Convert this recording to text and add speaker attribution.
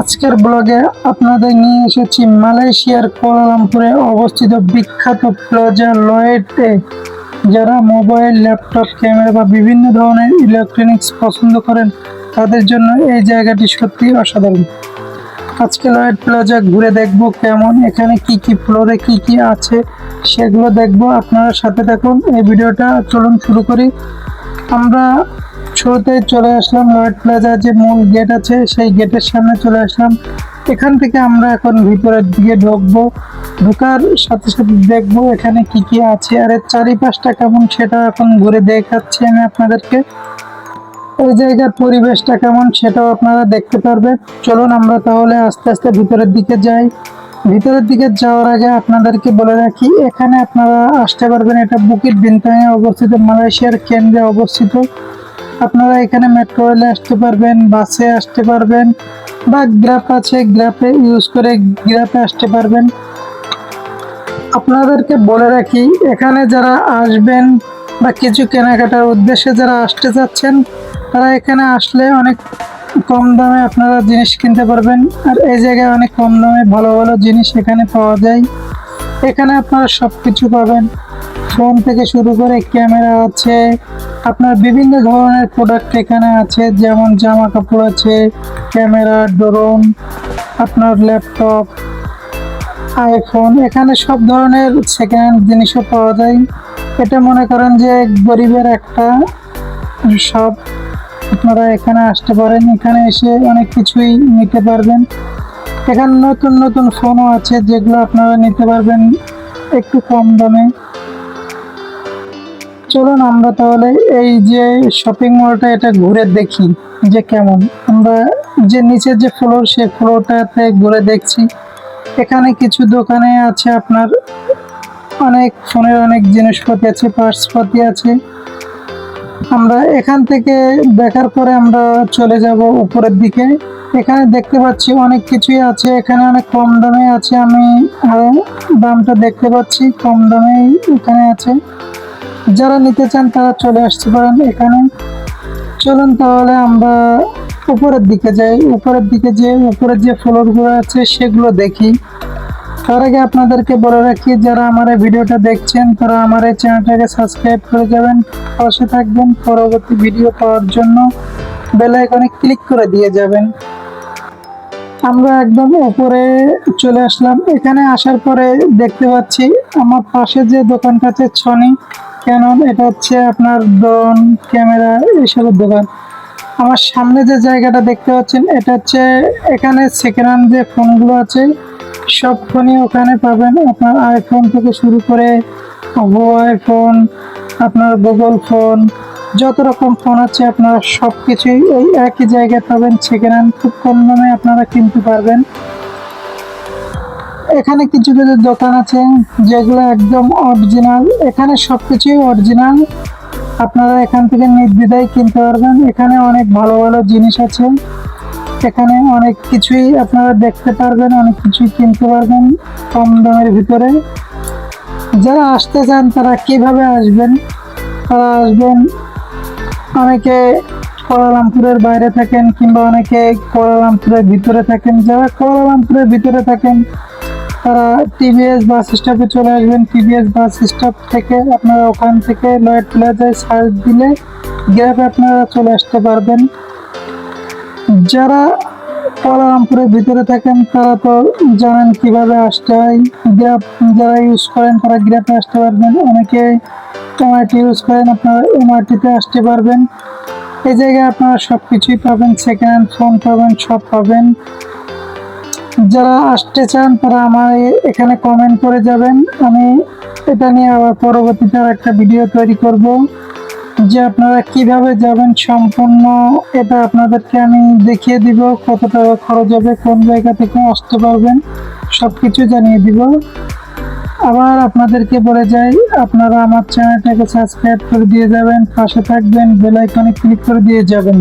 Speaker 1: আজকের ব্লগে আপনাদের নিয়ে এসেছি মালয়েশিয়ার কুয়ালালামপুরে অবস্থিত বিখ্যাত প্লাজা লয়েডে। যারা মোবাইল, ল্যাপটপ, ক্যামেরা বা বিভিন্ন ধরনের ইলেকট্রনিক্স পছন্দ করেন তাদের জন্য এই জায়গাটি সত্যি অসাধারণ। আজকে লয়েড প্লাজা ঘুরে দেখব কেমন, এখানে কি কি ফ্লোরে কি কি আছে সেগুলো দেখব। আপনারা সাথে থাকুন, এই ভিডিওটা চলুন শুরু করি। আমরা শুরুতে চলে আসলাম লয়েড প্লাজা যে মূল গেট আছে সেই গেটের সামনে চলে আসলাম। এখান থেকে আমরা এখন ভিতরের দিকে ঢুকবো। ঢোকার সাথে সাথে দেখবো এখানে কি কি আছে আর এর চারিপাশটা কেমন সেটা এখন ঘুরে দেখাচ্ছি আমি আপনাদেরকে। এই জায়গার পরিবেশটা কেমন সেটাও আপনারা দেখতে পারবেন। চলুন আমরা তাহলে আস্তে আস্তে ভিতরের দিকে যাই। ভিতরের দিকে যাওয়ার আগে আপনাদেরকে বলে রাখি, এখানে আপনারা আসতে পারবেন। এটা বুকিট বিনতাংয়ে অবস্থিত, মালয়েশিয়ার কেন্দ্রে অবস্থিত। আপনারা এখানে মেট্রো রেলে আসতে পারবেন, বাসে আসতে পারবেন, বা গ্রাফ আছে গ্রাফে ইউজ করে গ্রাফে আসতে পারবেন। আপনাদেরকে বলে রাখি, এখানে যারা আসবেন বা কিছু কেনাকাটার উদ্দেশ্যে যারা আসতে চাচ্ছেন তারা এখানে আসলে অনেক কম দামে আপনারা জিনিস কিনতে পারবেন। আর এই জায়গায় অনেক কম দামে ভালো ভালো জিনিস এখানে পাওয়া যায়। এখানে আপনারা সব কিছু পাবেন, ফোন থেকে শুরু করে ক্যামেরা আছে, আপনার বিভিন্ন ধরনের প্রোডাক্ট এখানে আছে, যেমন জামা কাপড় আছে, ক্যামেরা, ড্রোন, আপনার ল্যাপটপ, আইফোন। এখানে সব ধরনের সেকেন্ড হ্যান্ড জিনিসও পাওয়া যায়। এটা মনে করেন যে গরিবের একটা সব। আপনারা এখানে আসতে পারেন, এখানে এসে অনেক কিছুই নিতে পারবেন। এখানে নতুন নতুন ফোনও আছে যেগুলো আপনারা নিতে পারবেন একটু কম দামে। চলুন আমরা তাহলে এই যে শপিং মলটা এটা ঘুরে দেখি যে কেমন। আমরা যে নিচের যে ফ্লোর সেই ফ্লোরটাতে ঘুরে দেখছি। এখানে কিছু দোকানে আছে আপনার অনেক ফোনের অনেক জিনিসপাতি আছে, পার্টসপাতি আছে। আমরা এখান থেকে দেখার পরে আমরা চলে যাব উপরের দিকে। এখানে দেখতে পাচ্ছি অনেক কিছুই আছে, এখানে অনেক কম দামে আছে। আমি দামটা দেখতে পাচ্ছি কম দামে এখানে আছে। যারা নিতে চান তারা চলে আসতে পারেন এখানে। চলুন তাহলে আমরা উপরের দিকে যাই। উপরের দিকে যে উপরের যে ফ্লোরগুলো আছে সেগুলো দেখি। তার আগে আপনাদেরকে বলে রাখি, যারা আমার এই ভিডিওটা দেখছেন তারা আমার এই চ্যানেলটাকে সাবস্ক্রাইব করে যাবেন, পাশে থাকবেন, পরবর্তী ভিডিও পাওয়ার জন্য বেল আইকনে ক্লিক করে দিয়ে যাবেন। আমরা একদম উপরে চলে আসলাম। এখানে আসার পরে দেখতে পাচ্ছি আমার পাশে যে দোকানটা আছে সনি ক্যানন, এটা হচ্ছে আপনার ড্রোন, ক্যামেরা এইসবের দোকান। আমার সামনে যে জায়গাটা দেখতে পাচ্ছেন এটা হচ্ছে এখানে সেকেন্ড হ্যান্ড যে ফোনগুলো আছে সব ফোনই ওখানে পাবেন। আপনার আইফোন থেকে শুরু করে হুয়াওয়ে ফোন, আপনার গুগল ফোন, যত রকম ফোন আছে আপনারা সব কিছুই এই একই জায়গায় পাবেন। সেকেন্ড হ্যান্ড খুব কম দামে আপনারা কিনতে পারবেন। এখানে কিছু কিছু দোকান আছে যেগুলো একদম অরিজিনাল, এখানে সব কিছুই অরিজিনাল। আপনারা এখান থেকে নির্দ্বিধায় কিনতে পারবেন। এখানে অনেক ভালো ভালো জিনিস আছে, এখানে অনেক কিছুই আপনারা দেখতে পারবেন, অনেক কিছুই কিনতে পারবেন কম দামের ভিতরে। যারা আসতে চান তারা কিভাবে আসবেন? তারা আসবেন, অনেকে কুয়ালালামপুরের বাইরে থাকেন কিংবা অনেকে কুয়ালালামপুরের ভিতরে থাকেন। যারা কুয়ালালামপুরের ভিতরে থাকেন তারা টিভিএস বাস স্টপে চলে আসবেন। টিভিএস বাস স্টপ থেকে আপনারা ওখান থেকে লয়েড প্লাজায় সার্চ দিলে গ্রাফে আপনারা চলে আসতে পারবেন। যারা কুয়ালালামপুরের ভিতরে থাকেন তারা তো জানেন কিভাবে আসতে হয়। গ্রাফ যারা ইউজ করেন তারা গ্রাফে আসতে পারবেন। অনেকে এমআরটি ইউজ করেন, আপনারা এমআরটিতে আসতে পারবেন। এই জায়গায় আপনারা সব কিছুই পাবেন, সেকেন্ড হ্যান্ড ফোন পাবেন, সব পাবেন। যারা আসতে চান তারা আমার এখানে কমেন্ট করে যাবেন। আমি এটা নিয়ে আবার পরবর্তীতে একটা ভিডিও তৈরি করব যে আপনারা কিভাবে যাবেন সম্পূর্ণ। এটা আপনাদেরকে আমি দেখিয়ে দিব কত টাকা খরচ হবে, কোন জায়গা থেকে আসতে পারবেন, সব কিছু জানিয়ে দিব। আবার আপনাদেরকে বলে যাই, আপনারা আমার চ্যানেলটাকে সাবস্ক্রাইব করে দিয়ে যাবেন, পাশে থাকবেন, বেল আইকনে ক্লিক করে দিয়ে যাবেন।